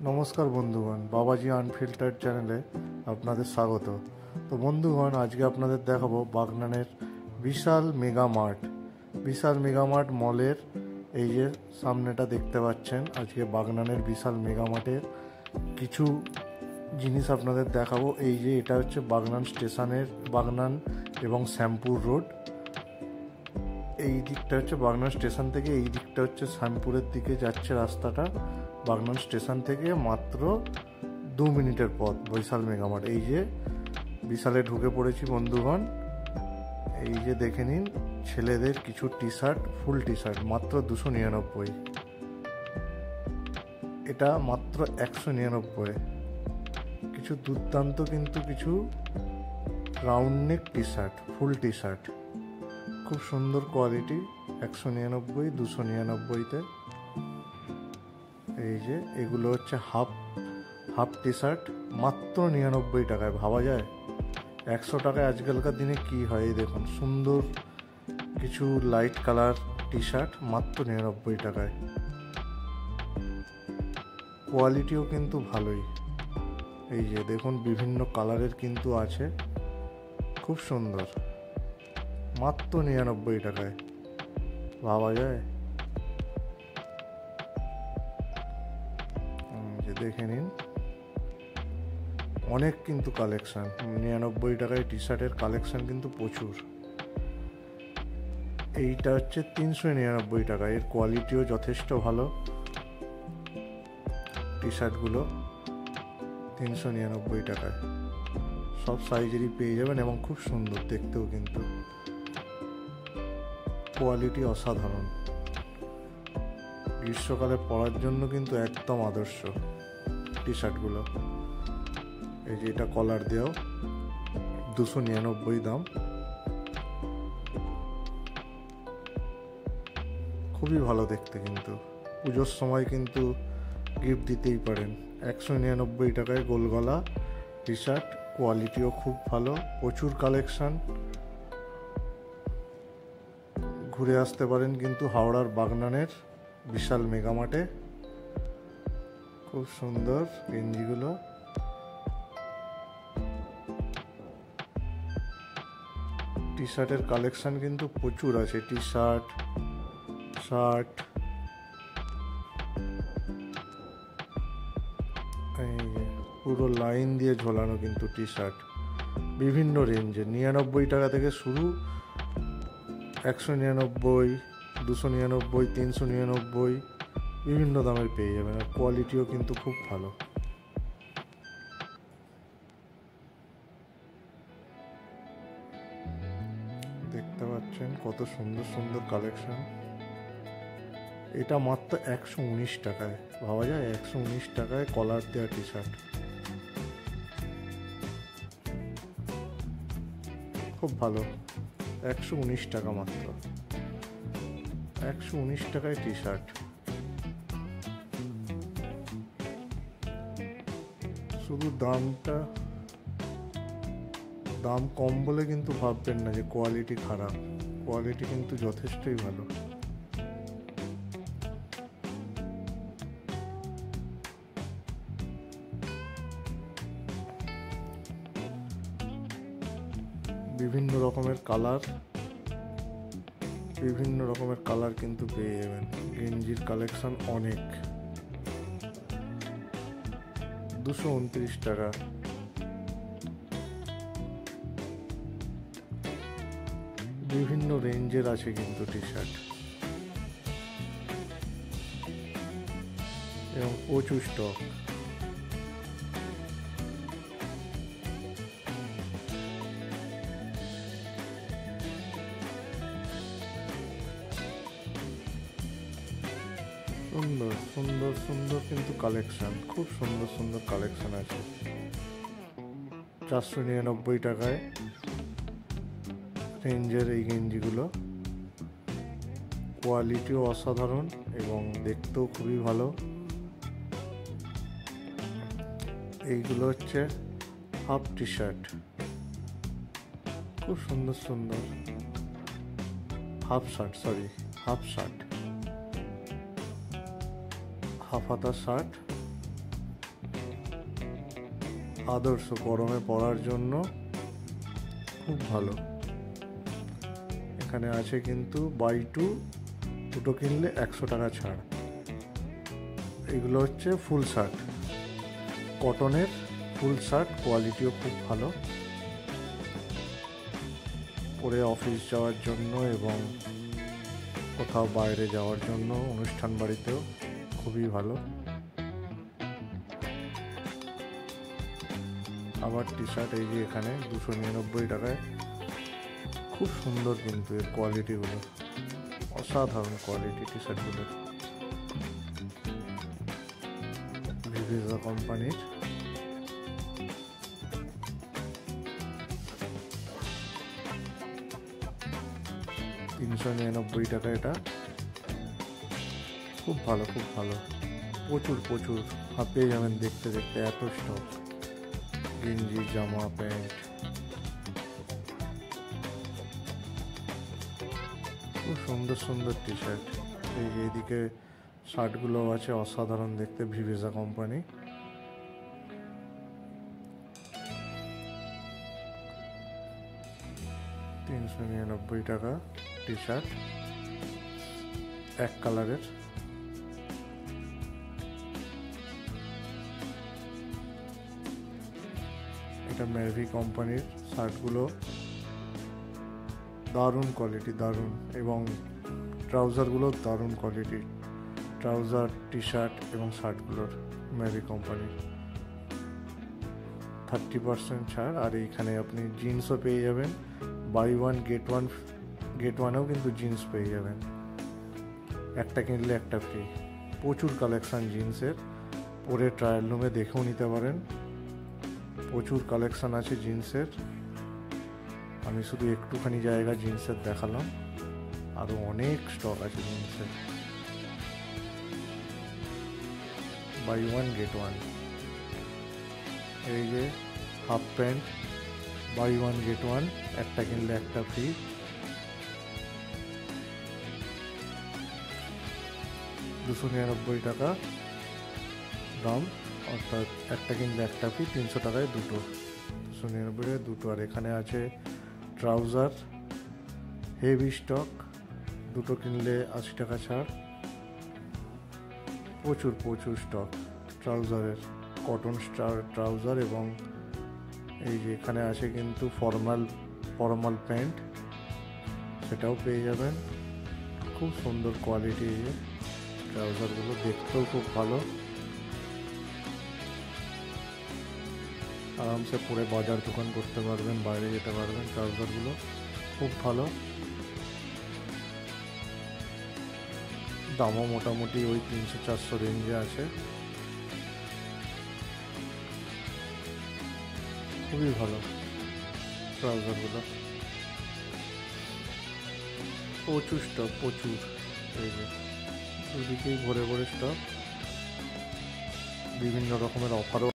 নমস্কার বন্ধুগণ, বাবাজি আনফিল্টার্ড চ্যানেলে আপনাদের স্বাগত। তো বন্ধুগণ, আজকে আপনাদের দেখাবো বাগনানের বিশাল মেগা মার্ট মলের এই যে সামনেটা দেখতে পাচ্ছেন। আজকে বাগনানের বিশাল মেগা মার্টের কিছু জিনিস আপনাদের দেখাবো। এই যে এটা হচ্ছে বাগনান স্টেশনের, বাগনান এবং শ্যামপুর রোড। এই দিকটা হচ্ছে বাগনান স্টেশন থেকে, এই দিকটা হচ্ছে শ্যামপুরের দিকে যাচ্ছে রাস্তাটা। বাগনান স্টেশন থেকে মাত্র 2 মিনিটের পথ বিশাল মেগামার্ট। এই যে বিশালে ঢুকে পড়েছি বন্ধুগণ। এই যে দেখে নিন, ছেলেদের কিছু টি শার্ট, ফুল টি শার্ট মাত্র 299। এটা মাত্র 199। কিছু দুর্দান্ত কিন্তু কিছু রাউন্ড নেক টি শার্ট, ফুল টি শার্ট, খুব সুন্দর কোয়ালিটি। 199, 299-তে। এই যে এগুলো হচ্ছে হাফ টি শার্ট মাত্র 99 টাকায়। ভাবা যায় 100 টাকায় আজকালকার দিনে কি হয়। এই দেখুন, সুন্দর কিছু লাইট কালার টি শার্ট মাত্র 99 টাকায়। কোয়ালিটিও কিন্তু ভালোই। এই যে দেখুন, বিভিন্ন কালারের কিন্তু আছে, খুব সুন্দর, মাত্র 99 টাকায়। ভাবা যায়। দেখে নিন, অনেক কিন্তু কালেকশন। 99 টাকায় টি শার্টের কালেকশন কিন্তু প্রচুর। এইটা হচ্ছে 399 টাকা। এর কোয়ালিটিও যথেষ্ট ভালো। টি শার্টগুলো 399 টাকায়, সব সাইজেরই পেয়ে যাবেন এবং খুব সুন্দর দেখতেও, কিন্তু কোয়ালিটি অসাধারণ। গ্রীষ্মকালে পরার জন্য কিন্তু একদম আদর্শ টি শার্টগুলো। এই যে এটা কলার দেওয়া, 299 দাম। খুবই ভালো দেখতে, কিন্তু পুজোর সময় কিন্তু গিফট দিতেই পারেন। 199 টাকায় গোল গলা টি শার্ট, কোয়ালিটিও খুব ভালো, প্রচুর কালেকশন। ঘুরে আসতে পারেন কিন্তু হাওড়ার বাগনানের বিশাল মেগামার্টে। খুব সুন্দর গেঞ্জিগুলো। টি শার্টের কালেকশন কিন্তু প্রচুর আছে। টি শার্ট, শার্ট, পুরো লাইন দিয়ে ঝোলানো কিন্তু টি শার্ট বিভিন্ন রেঞ্জে। 99 টাকা থেকে শুরু, 199, 299, 399, বিভিন্ন দামের পেয়ে যাবেন। আর কোয়ালিটিও কিন্তু খুব ভালো। দেখতে পাচ্ছেন কত সুন্দর সুন্দর কালেকশন। এটা মাত্র 119 টাকায়। ভাবা যায় 119 টাকায় কলার দেওয়া টি শার্ট, খুব ভালো। 119 টাকা মাত্র, 119 টাকায় টি শার্ট। শুধু দাম কম বলে কিন্তু ভাববেন না যে কোয়ালিটি খারাপ। কোয়ালিটি কিন্তু যথেষ্টই ভালো। বিভিন্ন রকমের কালার কিন্তু পেয়ে যাবেন। গেঞ্জির কালেকশন অনেক। 229 টাকা। বিভিন্ন রেঞ্জের আছে কিন্তু টি শার্ট, এবং প্রচুর স্টক। সুন্দর সুন্দর সুন্দর কিন্তু কালেকশন, খুব সুন্দর সুন্দর কালেকশন আছে। 499 টাকায় রেঞ্জের এই গেঞ্জিগুলো। কোয়ালিটিও অসাধারণ এবং দেখতেও খুবই ভালো। এইগুলো হচ্ছে হাফ টি শার্ট, খুব সুন্দর সুন্দর। হাফ শার্ট, হাফ হাতা শার্ট, আদর্শ গরমে পরার জন্য খুব ভালো। এখানে আছে কিন্তু বাই টু, দুটো কিনলে 100 টাকা ছাড়। এগুলো হচ্ছে ফুল শার্ট, কটনের ফুল শার্ট, কোয়ালিটিও খুব ভালো, পরে অফিস যাওয়ার জন্য এবং কোথাও বাইরে যাওয়ার জন্য, অনুষ্ঠান বাড়িতেও খুবই ভালো। আবার টি শার্ট এই যে এখানে 299 টাকায়, খুব সুন্দর কিন্তু এর কোয়ালিটিগুলো, অসাধারণ কোয়ালিটি টি শার্টগুলোর। ভিভিজা কোম্পানির। $399 টাকা এটা, খুব ভালো খুব ভালো, প্রচুর প্রচুর পেয়ে যাবেন দেখতে দেখতে, এত স্টক, গেঞ্জি জামা প্যান্ট, খুব সুন্দর সুন্দর টি শার্ট। এই যে এদিকে শার্টগুলো আছে অসাধারণ দেখতে, ভিভিজা কোম্পানি। $399 টাকা টি শার্ট, এক কালারের। এটা মেরভি কোম্পানির শার্টগুলো, দারুণ কোয়ালিটি, দারুণ, এবং ট্রাউজারগুলো দারুণ কোয়ালিটি, ট্রাউজার টি শার্ট এবং শার্টগুলোর মেরভি কোম্পানির। 30% ছাড়। আর এইখানে আপনি জিন্সও পেয়ে যাবেন, বাই ওয়ান গেট ওয়ানেও কিন্তু জিন্স পেয়ে যাবেন, একটা কিনলে একটা ফ্রি। প্রচুর কালেকশান জিন্সের, পরে ট্রায়াল রুমে দেখেও নিতে পারেন, প্রচুর কালেকশান আছে জিন্সের। আমি শুধু একটুখানি জায়গা জিন্সের দেখালাম, আরও অনেক স্টক আছে জিন্সের। Buy one get one. এই যে half pant, buy one get one, একটা কিনলে একটা ফ্রি। $299 টাকা দাম, অর্থাৎ একটা কিনলে একটা ফ্রি, 300 টাকায় দুটো, 299 টাকায় দুটো। আর এখানে আছে ট্রাউজার, হেভি স্টক, দুটো কিনলে 80 টাকা ছাড়, প্রচুর প্রচুর স্টক ট্রাউজারের, কটন ট্রাউজার। এবং এই যে এখানে আছে কিন্তু ফর্মাল প্যান্ট, সেটাও পেয়ে যাবেন, খুব সুন্দর কোয়ালিটি। এই যে ট্রাউজারগুলো দেখতেও খুব ভালো, আরামসে পরে বাজার দোকান করতে পারবেন, বাইরে যেতে পারবেন। ট্রাউজারগুলো খুব ভালো, দামও মোটামুটি ওই 300-400 রেঞ্জে আছে, খুবই ভালো ট্রাউজারগুলো। প্রচুর স্টক, প্রচুর। এই যে দুদিকেই ভরে ভরে স্টক, বিভিন্ন রকমের অফারও